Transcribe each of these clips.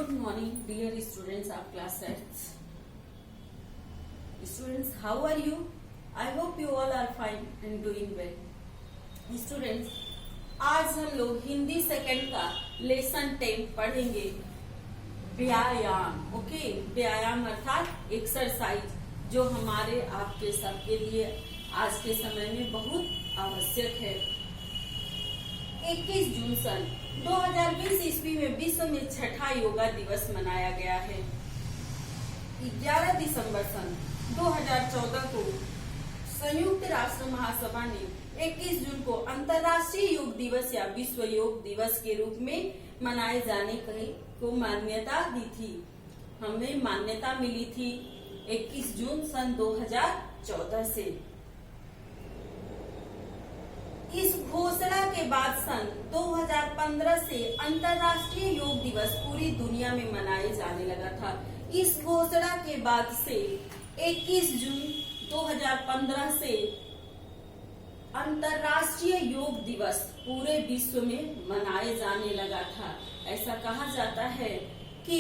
Good morning, dear students of class 8th. Students, how are you? I hope you all are fine and doing well. Students, आज हम लोग Hindi second का lesson 10 पढ़ेंगे। व्यायाम, okay, व्यायाम अर्थात एक्सरसाइज, जो हमारे आपके सबके लिए आज के समय में बहुत आवश्यक है। 21 जून सन 2020 ईस्वी में विश्व में छठा योगा दिवस मनाया गया है। 11 दिसंबर सन 2014 को संयुक्त राष्ट्र महासभा ने 21 जून को अंतर्राष्ट्रीय योग दिवस या विश्व योग दिवस के रूप में मनाए जाने को मान्यता दी थी। हमें मान्यता मिली थी 21 जून सन 2014 से। इस घोषणा के बाद सन 2015 से अंतर्राष्ट्रीय योग दिवस पूरी दुनिया में मनाए जाने लगा था। इस घोषणा के बाद से 21 जून 2015 से अंतर्राष्ट्रीय योग दिवस पूरे विश्व में मनाए जाने लगा था। ऐसा कहा जाता है कि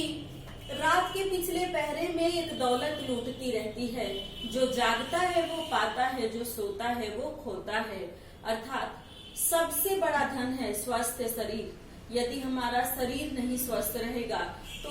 रात के पिछले पहरे में एक दौलत लूटती रहती है, जो जागता है वो पाता है, जो सोता है वो खोता है। अर्थात सबसे बड़ा धन है स्वस्थ शरीर। यदि हमारा शरीर नहीं स्वस्थ रहेगा तो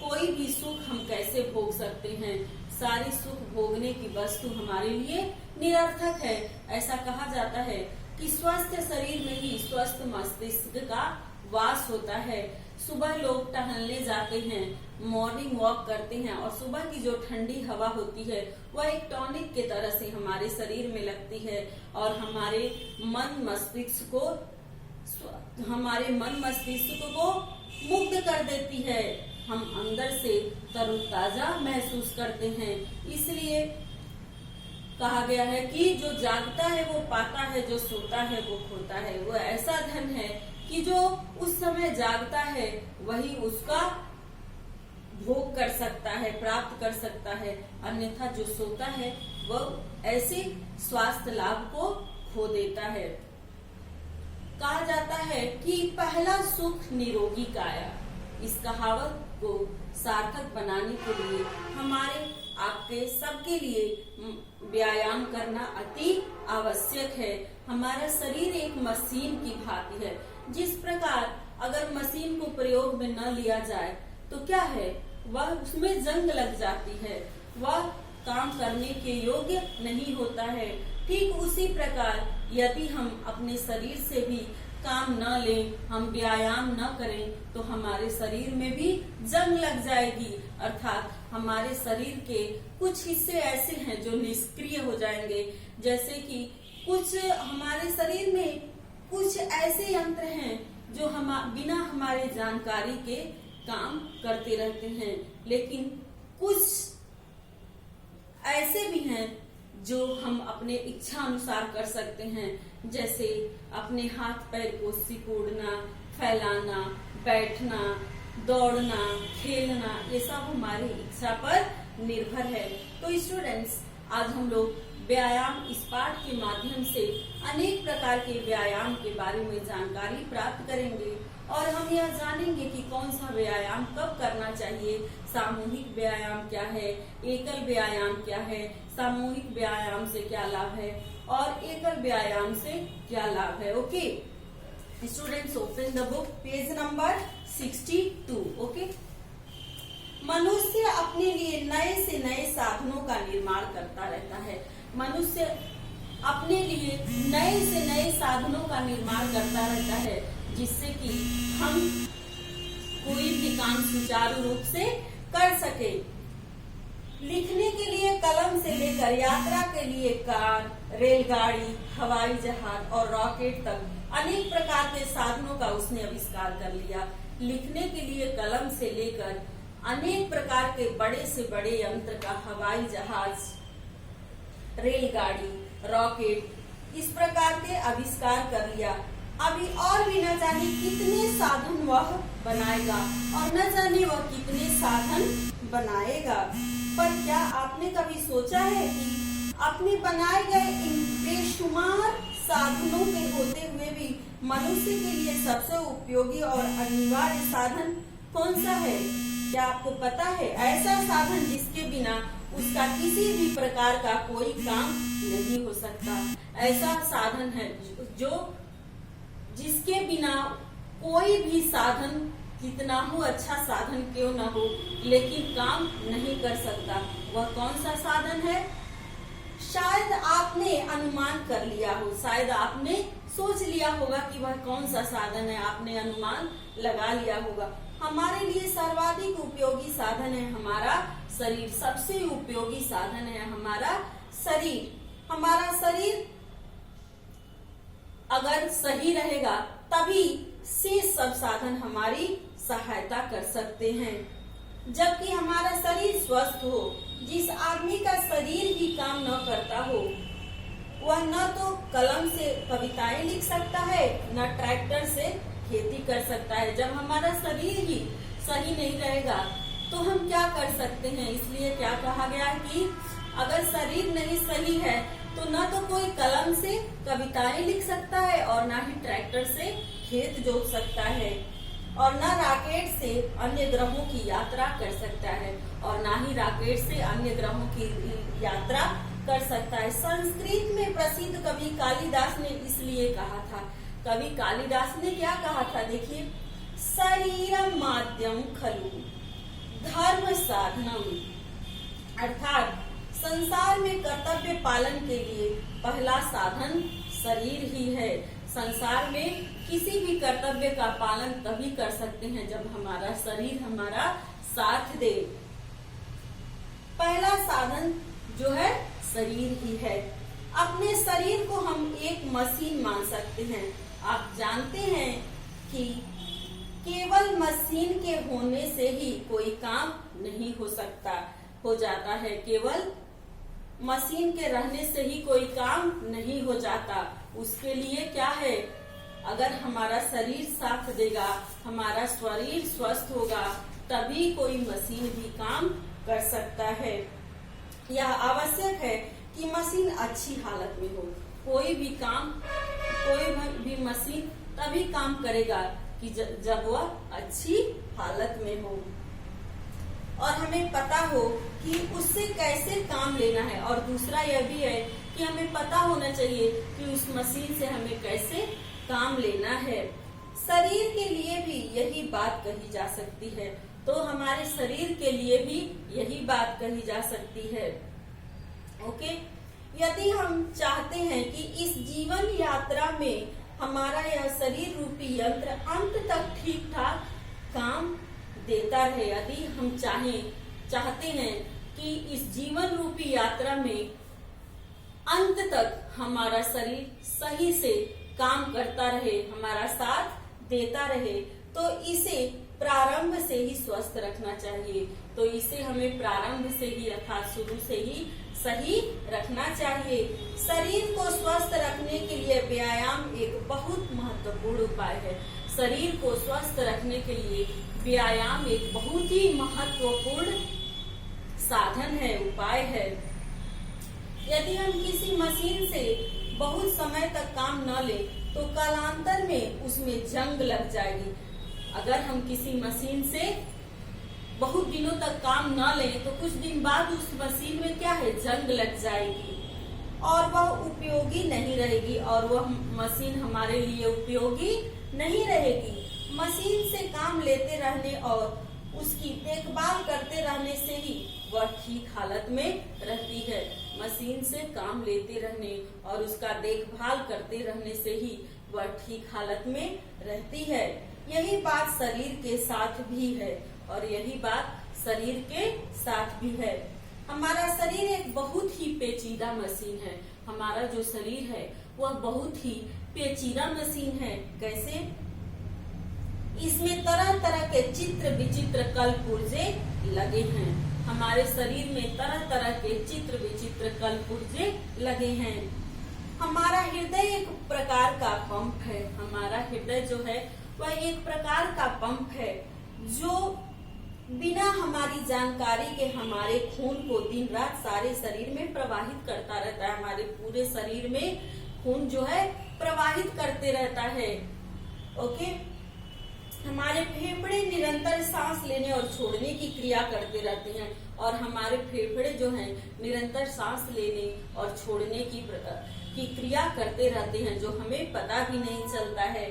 कोई भी सुख हम कैसे भोग सकते हैं। सारी सुख भोगने की वस्तु हमारे लिए निरर्थक है। ऐसा कहा जाता है कि स्वस्थ शरीर में ही स्वस्थ मस्तिष्क का वास होता है। सुबह लोग टहलने जाते हैं, मॉर्निंग वॉक करते हैं, और सुबह की जो ठंडी हवा होती है वह एक टॉनिक के तरह से हमारे शरीर में लगती है और हमारे मन मस्तिष्क को मुक्त कर देती है। हम अंदर से तरोताजा महसूस करते हैं। इसलिए कहा गया है कि जो जागता है वो पाता है, जो सोता है वो खोता है। वो ऐसा धन है कि जो उस समय जागता है वही उसका भोग कर सकता है, प्राप्त कर सकता है। अन्यथा जो सोता है वह ऐसे स्वास्थ्य लाभ को खो देता है। कहा जाता है कि पहला सुख निरोगी काया। इस कहावत को सार्थक बनाने के लिए हमारे आपके सबके लिए व्यायाम करना अति आवश्यक है। हमारा शरीर एक मशीन की भांति है। जिस प्रकार अगर मशीन को प्रयोग में न लिया जाए तो क्या है, वह उसमें जंग लग जाती है, वह काम करने के योग्य नहीं होता है। ठीक उसी प्रकार यदि हम अपने शरीर से भी काम न लें, हम व्यायाम न करें तो हमारे शरीर में भी जंग लग जाएगी। अर्थात हमारे शरीर के कुछ हिस्से ऐसे हैं जो निष्क्रिय हो जाएंगे। जैसे कि कुछ हमारे शरीर में कुछ ऐसे यंत्र हैं जो बिना हमारे जानकारी के काम करते रहते हैं, लेकिन कुछ ऐसे भी हैं जो हम अपने इच्छा अनुसार कर सकते हैं। जैसे अपने हाथ पैर को सिकुड़ना, फैलाना, बैठना, दौड़ना, खेलना, ये सब हमारी इच्छा पर निर्भर है। तो स्टूडेंट्स, आज हम लोग व्यायाम इस पाठ के माध्यम से अनेक प्रकार के व्यायाम के बारे में जानकारी प्राप्त करेंगे और हम यह जानेंगे कि कौन सा व्यायाम कब करना चाहिए, सामूहिक व्यायाम क्या है, एकल व्यायाम क्या है, सामूहिक व्यायाम से क्या लाभ है और एकल व्यायाम से क्या लाभ है। Okay students, open the book, page number 62। Okay, मनुष्य अपने लिए नए से नए साधनों का निर्माण करता रहता है। मनुष्य अपने लिए नए से नए साधनों का निर्माण करता रहता है, जिससे कि हम कोई भी काम सुचारू रूप से कर सके। लिखने के लिए कलम से लेकर यात्रा के लिए कार, रेलगाड़ी, हवाई जहाज और रॉकेट तक अनेक प्रकार के साधनों का उसने आविष्कार कर लिया। लिखने के लिए कलम से लेकर अनेक प्रकार के बड़े से बड़े यंत्र का हवाई जहाज, रेलगाड़ी, रॉकेट, इस प्रकार के आविष्कार कर लिया। अभी और भी न जाने कितने साधन वह बनाएगा और न जाने वह कितने साधन बनाएगा। पर क्या आपने कभी सोचा है कि अपने बनाए गए इन बेशुमार साधनों के होते हुए भी मनुष्य के लिए सबसे उपयोगी और अनिवार्य साधन कौन सा है? क्या आपको पता है? ऐसा साधन जिसके बिना उसका किसी भी प्रकार का कोई काम नहीं हो सकता। ऐसा साधन है जो जिसके बिना कोई भी साधन, कितना हो अच्छा साधन क्यों न हो, लेकिन काम नहीं कर सकता। वह कौन सा साधन है? शायद आपने अनुमान कर लिया हो, शायद आपने सोच लिया होगा कि वह कौन सा साधन है, आपने अनुमान लगा लिया होगा। हमारे लिए सर्वाधिक उपयोगी साधन है हमारा शरीर। सबसे उपयोगी साधन है हमारा शरीर। हमारा शरीर अगर सही रहेगा तभी शेष सब साधन हमारी सहायता कर सकते हैं। जबकि हमारा शरीर स्वस्थ हो, जिस आदमी का शरीर ही काम न करता हो, वह न तो कलम से कविताएं लिख सकता है, न ट्रैक्टर से खेती कर सकता है। जब हमारा शरीर ही सही नहीं रहेगा तो हम क्या कर सकते हैं? इसलिए क्या कहा गया कि अगर शरीर नहीं सही है तो न तो कोई कलम से कविताएं लिख सकता है और न ही ट्रैक्टर से खेत जोत सकता है, और न रॉकेट से अन्य ग्रहों की यात्रा कर सकता है, और न ही रॉकेट से अन्य ग्रहों की यात्रा कर सकता है। संस्कृत में प्रसिद्ध कवि कालिदास ने इसलिए कहा था, कवि कालिदास ने क्या कहा था? देखिए, शरीरम माध्यम खलु धर्म साधनम, अर्थात संसार में कर्तव्य पालन के लिए पहला साधन शरीर ही है। संसार में किसी भी कर्तव्य का पालन तभी कर सकते हैं जब हमारा शरीर हमारा साथ दे। पहला साधन जो है शरीर ही है। अपने शरीर को हम एक मशीन मान सकते हैं। आप जानते हैं कि केवल मशीन के होने से ही कोई काम नहीं हो सकता, हो जाता है। केवल मशीन के रहने से ही कोई काम नहीं हो जाता। उसके लिए क्या है? अगर हमारा शरीर साथ देगा, हमारा शरीर स्वस्थ होगा, तभी कोई मशीन भी काम कर सकता है। यह आवश्यक है कि मशीन अच्छी हालत में हो। कोई भी काम, कोई भी मशीन तभी काम करेगा कि जब वह अच्छी हालत में हो और हमें पता हो कि उससे कैसे काम लेना है। और दूसरा यह भी है कि हमें पता होना चाहिए कि उस मशीन से हमें कैसे काम लेना है। शरीर के लिए भी यही बात कही जा सकती है, तो हमारे शरीर के लिए भी यही बात कही जा सकती है। ओके, यदि हम चाहते हैं कि इस जीवन यात्रा में हमारा यह शरीर रूपी यंत्र अंत तक ठीक ठाक काम देता रहे, यदि हम चाहते हैं कि इस जीवन रूपी यात्रा में अंत तक हमारा शरीर सही से काम करता रहे, हमारा साथ देता रहे, तो इसे प्रारंभ से ही स्वस्थ रखना चाहिए। तो इसे हमें प्रारंभ से ही अर्थात शुरू से ही सही रखना चाहिए। शरीर को स्वस्थ रखने के लिए व्यायाम एक बहुत महत्वपूर्ण उपाय है। शरीर को स्वस्थ रखने के लिए व्यायाम एक बहुत ही महत्वपूर्ण साधन है, उपाय है। यदि हम किसी मशीन से बहुत समय तक काम न ले तो कालांतर में उसमें जंग लग जाएगी। अगर हम किसी मशीन से बहुत दिनों तक काम न लें तो कुछ दिन बाद उस मशीन में क्या है, जंग लग जाएगी और वह उपयोगी नहीं रहेगी, और वह मशीन हमारे लिए उपयोगी नहीं रहेगी। मशीन से काम लेते रहने और उसकी देखभाल करते रहने से ही वह ठीक हालत में रहती है। मशीन से काम लेते रहने और उसका देखभाल करते रहने से ही वह ठीक हालत में रहती है। यही बात शरीर के साथ भी है और यही बात शरीर के साथ भी है। हमारा शरीर एक बहुत ही पेचीदा मशीन है। हमारा जो शरीर है वह बहुत ही पेचीदा मशीन है। कैसे? इसमें तरह तरह के चित्र विचित्र कलपुर्जे लगे हैं। हमारे शरीर में तरह तरह के चित्र विचित्र कलपुर्जे लगे हैं। हमारा हृदय एक प्रकार का पंप है। हमारा हृदय जो है वह एक प्रकार का पंप है जो बिना हमारी जानकारी के हमारे खून को दिन रात सारे शरीर में प्रवाहित करता रहता है। हमारे पूरे शरीर में खून जो है प्रवाहित करते रहता है। ओके। हमारे फेफड़े निरंतर सांस लेने और छोड़ने की क्रिया करते रहते हैं, और हमारे फेफड़े जो हैं निरंतर सांस लेने और छोड़ने की क्रिया करते रहते हैं, जो हमें पता भी नहीं चलता है।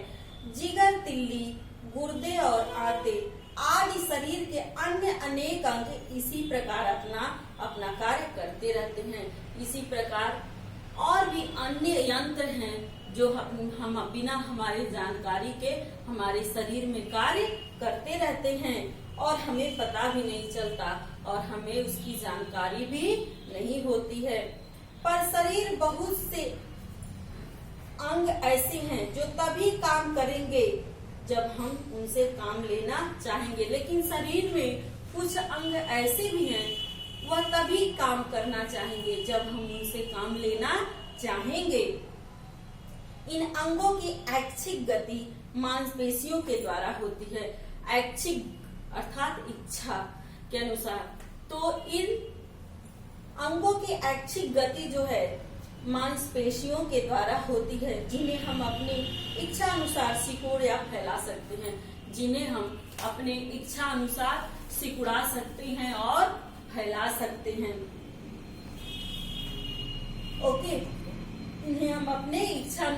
जिगर, तिल्ली, गुर्दे और आंतें आदि शरीर के अन्य अनेक अंग इसी प्रकार अपना कार्य करते रहते हैं। इसी प्रकार और भी अन्य यंत्र हैं जो हम बिना हमारे जानकारी के हमारे शरीर में कार्य करते रहते हैं, और हमें पता भी नहीं चलता और हमें उसकी जानकारी भी नहीं होती है। पर शरीर बहुत से अंग ऐसे हैं जो तभी काम करेंगे जब हम उनसे काम लेना चाहेंगे, लेकिन शरीर में कुछ अंग ऐसे भी हैं वह तभी काम करना चाहेंगे जब हम उनसे काम लेना चाहेंगे। इन अंगों की ऐच्छिक गति मांसपेशियों के द्वारा होती है। ऐच्छिक अर्थात इच्छा के अनुसार। तो इन अंगों की ऐच्छिक गति जो है मांसपेशियों के द्वारा होती है, जिन्हें हम अपनी इच्छा अनुसार सिकुड़ या फैला सकते हैं, जिन्हें हम अपने इच्छा अनुसार सिकुड़ा सकते हैं और फैला सकते हैं। ओके, इन्हें हम अपने इच्छा,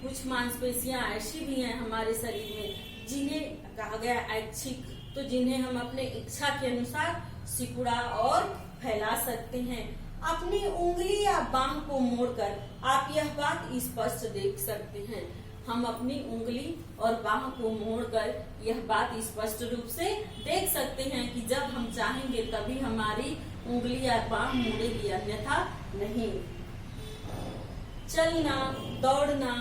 कुछ मांसपेशियां ऐसी भी हैं हमारे शरीर में जिन्हें कहा गया ऐच्छिक, तो जिन्हें हम अपने इच्छा के अनुसार सिकुड़ा और फैला सकते हैं। अपनी उंगली या बांह को मोड़कर आप यह बात स्पष्ट देख सकते हैं। हम अपनी उंगली और बांह को मोड़कर यह बात स्पष्ट रूप से देख सकते हैं कि जब हम चाहेंगे तभी हमारी उंगली या बांह मुड़ेगी, अन्यथा नहीं। चलना, दौड़ना,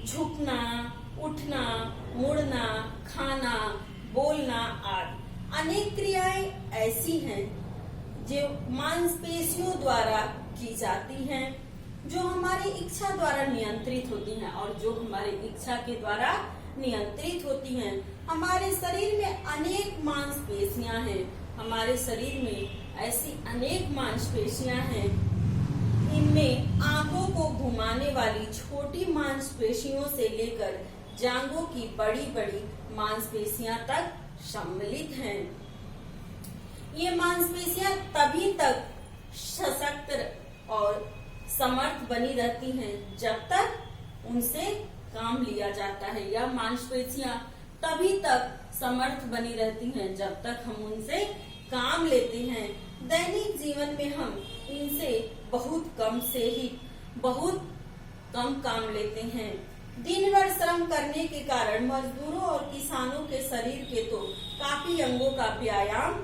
झुकना, उठना, मुड़ना, खाना, बोलना आदि अनेक क्रियाएं ऐसी हैं जो मांसपेशियों द्वारा की जाती हैं, जो हमारी इच्छा द्वारा नियंत्रित होती हैं और जो हमारी इच्छा के द्वारा नियंत्रित होती हैं। हमारे शरीर में अनेक मांसपेशियां हैं। हमारे शरीर में ऐसी अनेक मांसपेशियां हैं। इनमें आंखों को घुमाने वाली छोटी मांसपेशियों से लेकर जांघों की बड़ी बड़ी मांसपेशियां तक सम्मिलित हैं। ये मांसपेशियां तभी तक सशक्त और समर्थ बनी रहती हैं जब तक उनसे काम लिया जाता है। यह मांसपेशियां तभी तक समर्थ बनी रहती हैं जब तक हम उनसे काम लेते हैं। दैनिक जीवन में हम इनसे बहुत कम काम लेते हैं। दिन भर श्रम करने के कारण मजदूरों और किसानों के शरीर के तो काफी अंगों का व्यायाम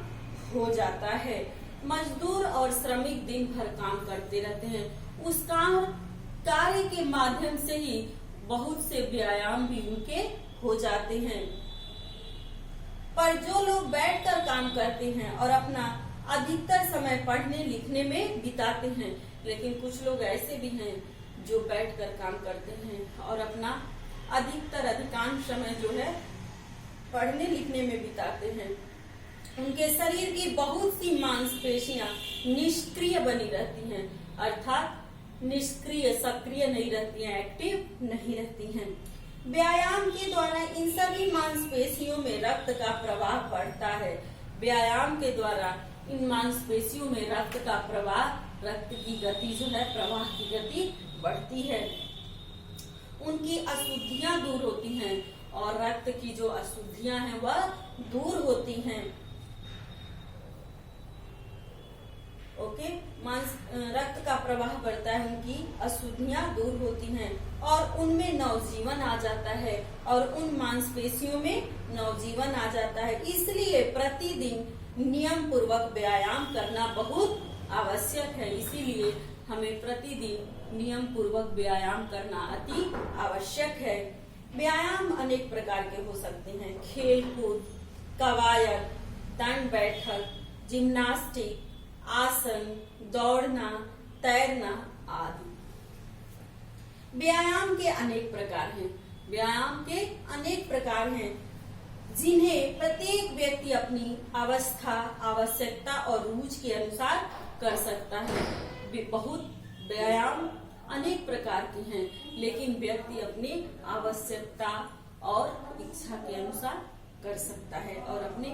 हो जाता है। मजदूर और श्रमिक दिन भर काम करते रहते हैं। उस कार्य के माध्यम से ही बहुत से व्यायाम भी उनके हो जाते हैं। पर जो लोग बैठकर काम करते हैं और अपना अधिकतर समय पढ़ने लिखने में बिताते हैं, लेकिन कुछ लोग ऐसे भी हैं जो बैठकर काम करते हैं और अपना अधिकांश समय जो है पढ़ने लिखने में बिताते हैं। उनके शरीर की बहुत सी मांसपेशियां निष्क्रिय बनी रहती हैं, अर्थात निष्क्रिय, सक्रिय नहीं रहती हैं, एक्टिव नहीं रहती हैं। व्यायाम के द्वारा इन सभी मांसपेशियों में रक्त का प्रवाह बढ़ता है। व्यायाम के द्वारा इन मांसपेशियों में रक्त का प्रवाह, रक्त की गति जो है, प्रवाह की गति बढ़ती है। उनकी अशुद्धियां दूर होती हैं और रक्त की जो अशुद्धियां हैं वह दूर होती हैं। ओके, रक्त का प्रवाह बढ़ता है, उनकी अशुद्धियां दूर होती हैं और उनमें नवजीवन आ जाता है और उन मांसपेशियों में नवजीवन आ जाता है। इसलिए प्रतिदिन नियम पूर्वक व्यायाम करना बहुत आवश्यक है। इसीलिए हमें प्रतिदिन नियम पूर्वक व्यायाम करना अति आवश्यक है। व्यायाम अनेक प्रकार के हो सकते हैं। खेल कूद, कवायद, दंड बैठक, जिम्नास्टिक, आसन, दौड़ना, तैरना आदि। व्यायाम के अनेक प्रकार हैं। व्यायाम के अनेक प्रकार हैं जिन्हें प्रत्येक व्यक्ति अपनी अवस्था, आवश्यकता और रुचि के अनुसार कर सकता है। बहुत व्यायाम अनेक प्रकार के हैं, लेकिन व्यक्ति अपनी आवश्यकता और इच्छा के अनुसार कर सकता है और अपने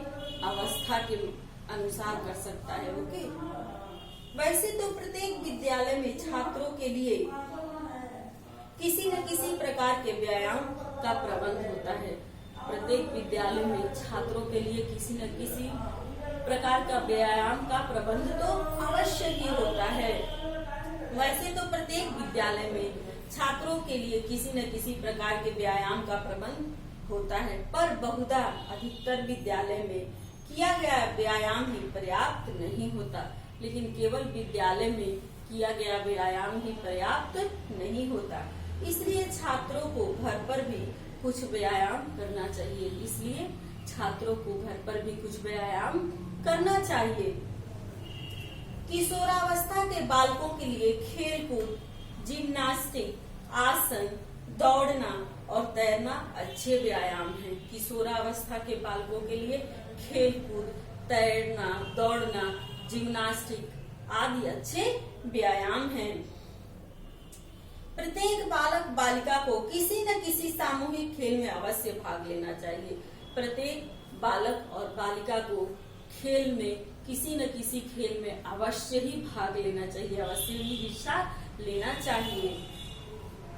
अवस्था के अनुसार कर सकता है। ओके। वैसे तो प्रत्येक विद्यालय में छात्रों के लिए किसी न किसी प्रकार के व्यायाम का प्रबंध होता है। प्रत्येक विद्यालय में छात्रों के लिए किसी न किसी प्रकार का व्यायाम का प्रबंध तो अवश्य ही होता है। वैसे तो प्रत्येक विद्यालय में छात्रों के लिए किसी न किसी प्रकार के व्यायाम का प्रबंध होता है, पर बहुधा अधिकतर विद्यालय में किया गया व्यायाम ही पर्याप्त नहीं होता। लेकिन केवल विद्यालय में किया गया व्यायाम ही पर्याप्त नहीं होता, इसलिए छात्रों को घर पर भी कुछ व्यायाम करना चाहिए। इसलिए छात्रों को घर पर भी कुछ व्यायाम करना चाहिए। किशोरावस्था के बालकों के लिए खेलकूद, जिम्नास्टिक, आसन, दौड़ना और तैरना अच्छे व्यायाम हैं। किशोरावस्था के बालकों के लिए खेलकूद, तैरना, दौड़ना, जिम्नास्टिक आदि अच्छे व्यायाम हैं। प्रत्येक बालक बालिका को किसी न किसी सामूहिक खेल में अवश्य भाग लेना चाहिए। प्रत्येक बालक और बालिका को खेल में किसी न किसी खेल में अवश्य ही भाग लेना चाहिए, अवश्य ही हिस्सा लेना चाहिए।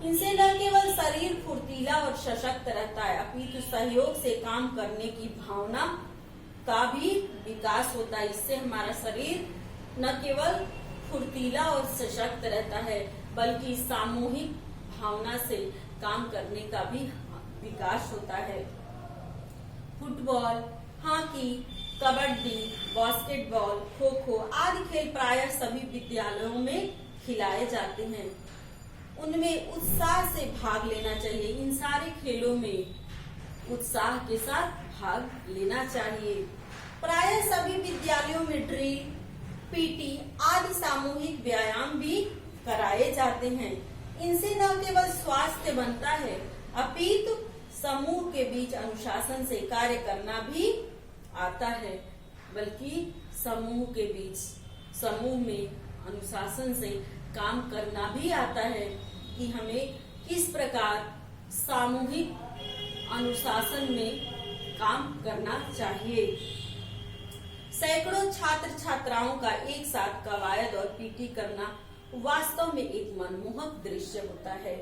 इनसे न केवल शरीर फुर्तीला और सशक्त रहता है, अपितु सहयोग से काम करने की भावना का भी विकास होता है। इससे हमारा शरीर न केवल फुर्तीला और सशक्त रहता है, बल्कि सामूहिक भावना से काम करने का भी विकास होता है। Football, hockey, kabaddi, basketball, kho kho आदि खेल प्रायः सभी विद्यालयों में खिलाए जाते हैं। उनमें उत्साह से भाग लेना चाहिए। इन सारे खेलों में उत्साह के साथ भाग लेना चाहिए। प्रायः सभी विद्यालयों में ड्रिल, पीटी आदि सामूहिक व्यायाम भी कराए जाते हैं। इनसे न केवल स्वास्थ्य बनता है, अपितु समूह के बीच अनुशासन से कार्य करना भी आता है, बल्कि समूह में अनुशासन से काम करना भी आता है कि हमें किस प्रकार सामूहिक अनुशासन में काम करना चाहिए। सैकड़ों छात्र छात्राओं का एक साथ कवायद और पीटी करना वास्तव में एक मनमोहक दृश्य होता है।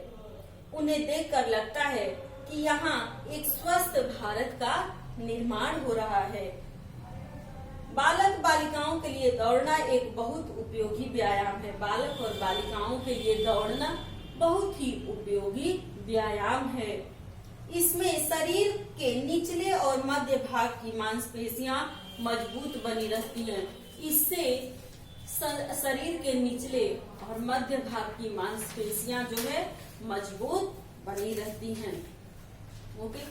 उन्हें देखकर लगता है कि यहाँ एक स्वस्थ भारत का निर्माण हो रहा है। बालक बालिकाओं के लिए दौड़ना एक बहुत उपयोगी व्यायाम है। बालक और बालिकाओं के लिए दौड़ना बहुत ही उपयोगी व्यायाम है। इसमें शरीर के निचले और मध्य भाग की मांसपेशियां मजबूत बनी रहती हैं। इससे शरीर के निचले और मध्य भाग की मांसपेशियां जो है मजबूत बनी रहती हैं। ओके।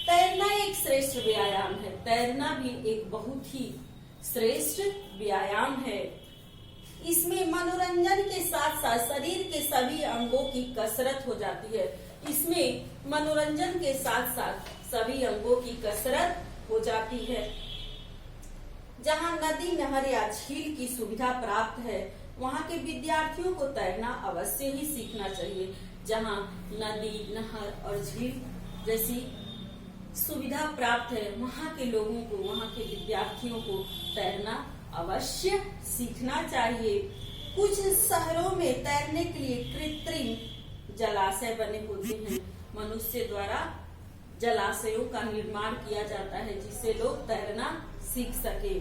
तैरना एक श्रेष्ठ व्यायाम है। तैरना भी एक बहुत ही श्रेष्ठ व्यायाम है। इसमें मनोरंजन के साथ साथ शरीर के सभी अंगों की कसरत हो जाती है। इसमें मनोरंजन के साथ साथ सभी अंगों की कसरत हो जाती है। जहाँ नदी, नहर या झील की सुविधा प्राप्त है, वहाँ के विद्यार्थियों को तैरना अवश्य ही सीखना चाहिए। जहाँ नदी, नहर और झील जैसी सुविधा प्राप्त है, वहाँ के लोगों को, वहाँ के विद्यार्थियों को तैरना अवश्य सीखना चाहिए। कुछ शहरों में तैरने के लिए कृत्रिम जलाशय बने होते हैं। मनुष्य द्वारा जलाशयों का निर्माण किया जाता है जिससे लोग तैरना सीख सके।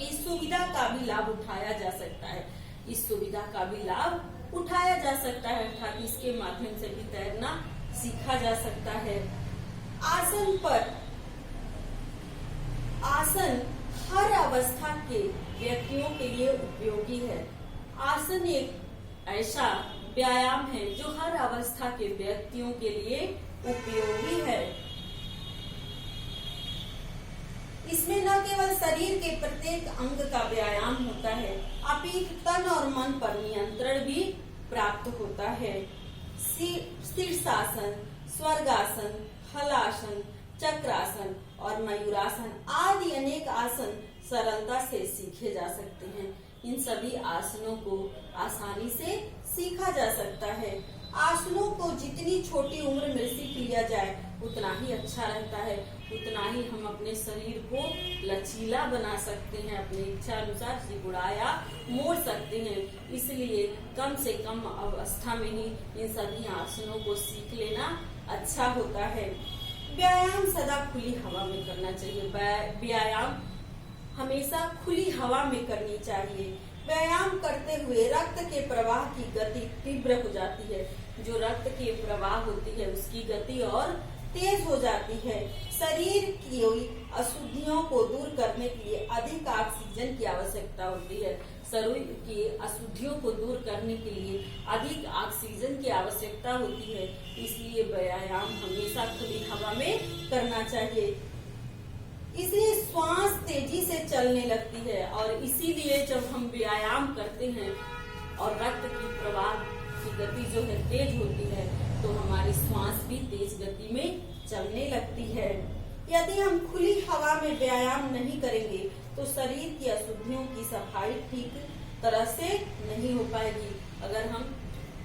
इस सुविधा का भी लाभ उठाया जा सकता है। इस सुविधा का भी लाभ उठाया जा सकता है, अर्थात इसके माध्यम से भी तैरना सीखा जा सकता है। आसन हर अवस्था के व्यक्तियों के लिए उपयोगी है। आसन एक ऐसा व्यायाम है जो हर अवस्था के व्यक्तियों के लिए उपयोगी है। इसमें न केवल शरीर के प्रत्येक अंग का व्यायाम होता है, अपितु तन और मन पर नियंत्रण भी प्राप्त होता है। शीर्षासन, स्वर्गासन, हलासन, चक्रासन और मयूरासन आदि अनेक आसन सरलता से सीखे जा सकते हैं। इन सभी आसनों को आसानी से सीखा जा सकता है। आसनों को जितनी छोटी उम्र में सीख लिया जाए उतना ही अच्छा रहता है, उतना ही हम अपने शरीर को लचीला बना सकते हैं, अपनी इच्छा अनुसार सिकुड़ा या मोड़ सकते हैं। इसलिए कम से कम अवस्था में ही इन सभी आसनों को सीख लेना अच्छा होता है। व्यायाम सदा खुली हवा में करना चाहिए। व्यायाम हमेशा खुली हवा में करनी चाहिए। व्यायाम करते हुए रक्त के प्रवाह की गति तीव्र हो जाती है। जो रक्त के प्रवाह होती है उसकी गति और तेज हो जाती है। शरीर की अशुद्धियों को दूर करने के लिए अधिक ऑक्सीजन की आवश्यकता होती है। शरीर की अशुद्धियों को दूर करने के लिए अधिक ऑक्सीजन की आवश्यकता होती है। इसलिए व्यायाम हमेशा खुली हवा में करना चाहिए। इसलिए श्वास तेजी से चलने लगती है और इसीलिए जब हम व्यायाम करते हैं और रक्त की प्रवाह की गति जो है तेज होती है तो हमारी श्वास भी तेज गति में चलने लगती है। यदि हम खुली हवा में व्यायाम नहीं करेंगे तो शरीर की अशुद्धियों की सफाई ठीक तरह से नहीं हो पाएगी। अगर हम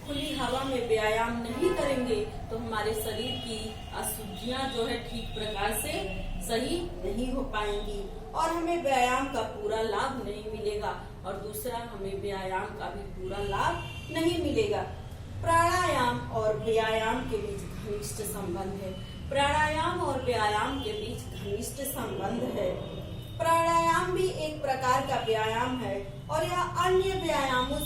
खुली हवा में व्यायाम नहीं करेंगे तो हमारे शरीर की अशुद्धियां जो है ठीक प्रकार से सही नहीं हो पाएंगी और हमें व्यायाम का पूरा लाभ नहीं मिलेगा और दूसरा हमें व्यायाम का भी पूरा लाभ नहीं मिलेगा। प्राणायाम और व्यायाम के बीच घनिष्ठ संबंध है। प्राणायाम और व्यायाम के बीच घनिष्ठ संबंध है। प्राणायाम भी एक प्रकार का व्यायाम है और यह अन्य व्यायामों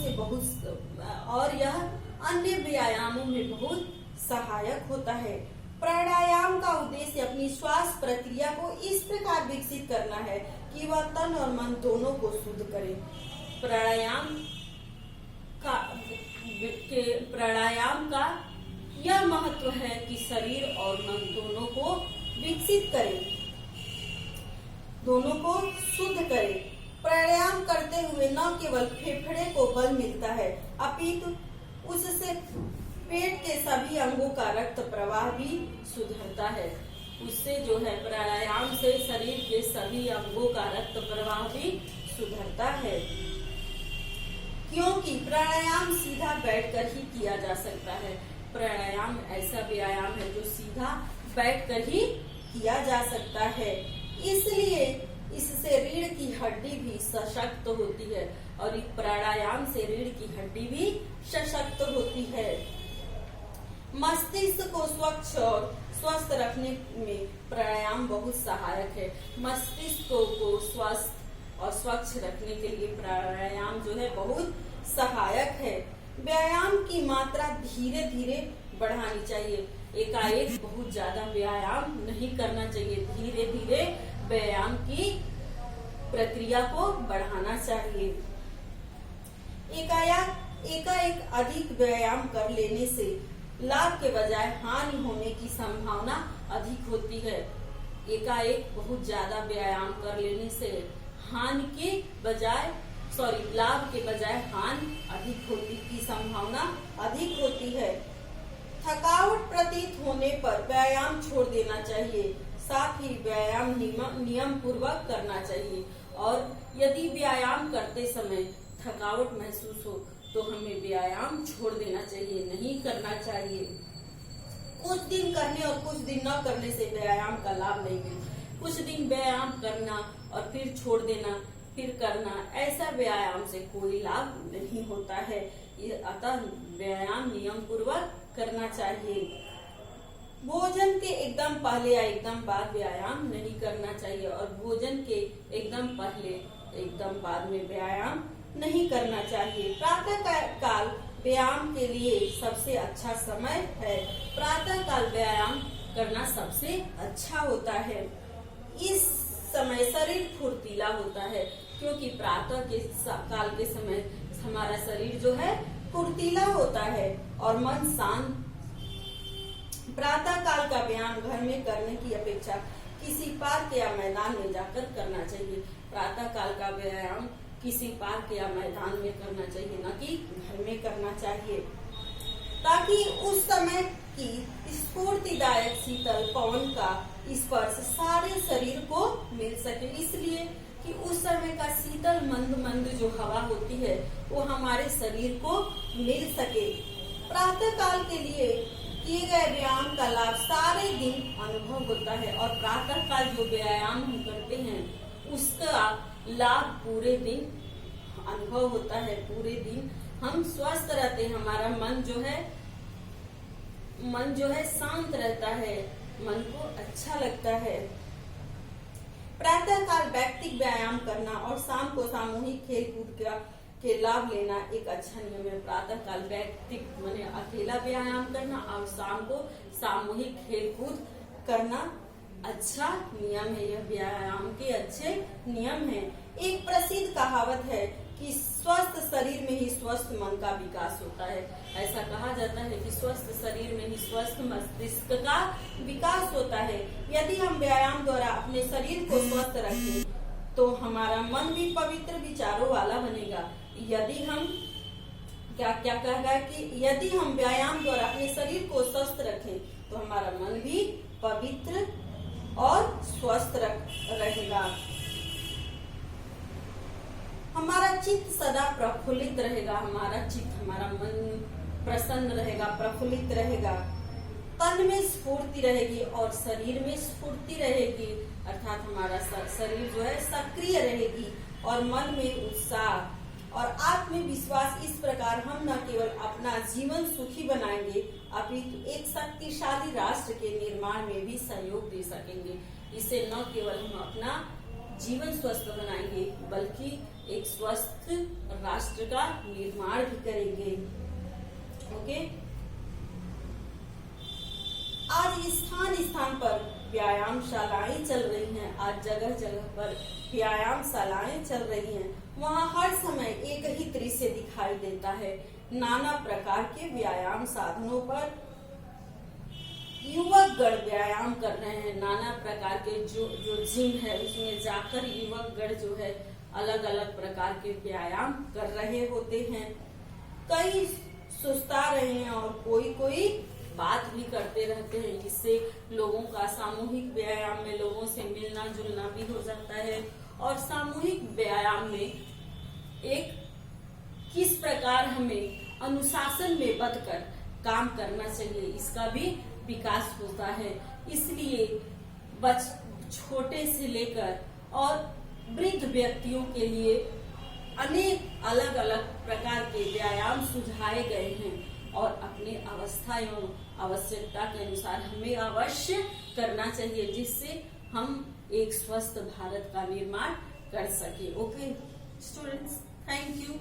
में बहुत सहायक होता है। प्राणायाम का उद्देश्य अपनी श्वास प्रक्रिया को इस प्रकार विकसित करना है कि वह तन और मन दोनों को शुद्ध करे। प्राणायाम का यह महत्व है कि शरीर और मन दोनों को विकसित करे, दोनों को शुद्ध करे। प्राणायाम करते हुए न केवल फेफड़े को बल मिलता है अपितु उससे पेट के सभी अंगों का रक्त प्रवाह भी सुधरता है। उससे जो है प्राणायाम से शरीर के सभी अंगों का रक्त प्रवाह भी सुधरता है, क्योंकि प्राणायाम सीधा बैठकर ही किया जा सकता है। प्राणायाम ऐसा व्यायाम है जो सीधा बैठकर ही किया जा सकता है। इसलिए इससे रीढ़ की हड्डी भी सशक्त होती है और इस प्राणायाम से रीढ़ की हड्डी भी सशक्त होती है। मस्तिष्क को स्वच्छ और स्वस्थ रखने में प्राणायाम बहुत सहायक है। मस्तिष्क को स्वस्थ और स्वच्छ रखने के लिए प्राणायाम जो है बहुत सहायक है। व्यायाम की मात्रा धीरे धीरे बढ़ानी चाहिए। एकाएक बहुत ज्यादा व्यायाम नहीं करना चाहिए। धीरे धीरे व्यायाम की प्रक्रिया को बढ़ाना चाहिए। एकाएक अधिक व्यायाम कर लेने से लाभ के बजाय हानि होने की संभावना अधिक होती है। एकाएक बहुत ज्यादा व्यायाम कर लेने से लाभ के बजाय हानि अधिक होने की संभावना अधिक होती है। थकावट प्रतीत होने पर व्यायाम छोड़ देना चाहिए। साथ ही व्यायाम नियम पूर्वक करना चाहिए और यदि व्यायाम करते समय थकावट महसूस हो तो हमें व्यायाम छोड़ देना चाहिए, नहीं करना चाहिए। कुछ दिन करने और कुछ दिन न करने से व्यायाम का लाभ नहीं मिलता। कुछ दिन व्यायाम करना और फिर छोड़ देना, फिर करना, ऐसा व्यायाम से कोई लाभ नहीं होता है। अतः व्यायाम नियम पूर्वक करना चाहिए। भोजन के एकदम पहले या एकदम बाद व्यायाम नहीं करना चाहिए और भोजन के एकदम पहले एकदम बाद में व्यायाम नहीं करना चाहिए। प्रातः काल व्यायाम के लिए सबसे अच्छा समय है। प्रातः काल व्यायाम करना सबसे अच्छा होता है। इस समय शरीर फुर्तीला होता है क्योंकि प्रातः के काल के समय हमारा शरीर जो है फुर्तीला होता है और मन शांत। प्रातः काल का व्यायाम घर में करने की अपेक्षा किसी पार्क या मैदान में जाकर करना चाहिए। प्रातः काल का व्यायाम किसी पार्क या मैदान में करना चाहिए, न कि घर में करना चाहिए, ताकि उस समय की स्फूर्तिदायक शीतल पवन का स्पर्श सारे शरीर को मिल सके। इसलिए कि उस समय का शीतल मंद मंद जो हवा होती है वो हमारे शरीर को मिल सके। प्रातः काल के लिए किए गए व्यायाम का लाभ सारे दिन अनुभव होता है और प्रातः काल जो व्यायाम हम करते हैं उसका लाभ पूरे दिन अनुभव होता है। पूरे दिन हम स्वस्थ रहते हैं, हमारा मन जो है शांत रहता है, मन को अच्छा लगता है। प्रातः काल व्यक्तिगत व्यायाम करना और शाम को सामूहिक खेल कूद के लाभ लेना एक अच्छा नियम है। प्रातः काल व्यक्तिगत माने अकेला व्यायाम करना और शाम को सामूहिक खेल कूद करना अच्छा नियम है। यह व्यायाम के अच्छे नियम है। एक प्रसिद्ध कहावत है कि स्वस्थ शरीर में ही स्वस्थ मन का विकास होता है। ऐसा कहा जाता है कि स्वस्थ शरीर में ही स्वस्थ मस्तिष्क का विकास होता है। यदि हम व्यायाम द्वारा अपने शरीर को स्वस्थ रखें तो हमारा मन भी पवित्र विचारों वाला बनेगा। यदि हम क्या कहेगा कि यदि हम व्यायाम द्वारा अपने शरीर को स्वस्थ रखें तो हमारा मन भी पवित्र और स्वस्थ रहेगा। हमारा चित्त सदा प्रफुल्लित रहेगा, हमारा मन प्रसन्न रहेगा, प्रफुल्लित रहेगा। तन में स्फूर्ति रहेगी और शरीर में स्फूर्ति रहेगी, अर्थात हमारा शरीर जो है सक्रिय रहेगी और मन में उत्साह और आत्मविश्वास। इस प्रकार हम न केवल अपना जीवन सुखी बनाएंगे अपितु एक शक्तिशाली राष्ट्र के निर्माण में भी सहयोग दे सकेंगे। इससे न केवल हम अपना जीवन स्वस्थ बनाएंगे बल्कि एक स्वस्थ राष्ट्र का निर्माण भी करेंगे। ओके, आज स्थान पर व्यायामशालाएं चल रही हैं। आज जगह जगह पर व्यायामशालाएं चल रही हैं। वहाँ हर समय एक ही दृश्य दिखाई देता है। नाना प्रकार के व्यायाम साधनों पर युवक गण व्यायाम कर रहे हैं। नाना प्रकार के जो जिम है उसमें जाकर युवक गण जो है अलग अलग प्रकार के व्यायाम कर रहे होते हैं। कई सुस्ता रहे हैं और कोई बात भी करते रहते हैं। इससे लोगों का सामूहिक व्यायाम में लोगों से मिलना जुलना भी हो जाता है और सामूहिक व्यायाम में एक किस प्रकार हमें अनुशासन में बंधकर काम करना चाहिए इसका भी विकास होता है। इसलिए छोटे से लेकर और वृद्ध व्यक्तियों के लिए अनेक अलग अलग प्रकार के व्यायाम सुझाए गए हैं और अपने अवस्था एवं आवश्यकता के अनुसार हमें अवश्य करना चाहिए, जिससे हम एक स्वस्थ भारत का निर्माण कर सके। Okay students, thank you.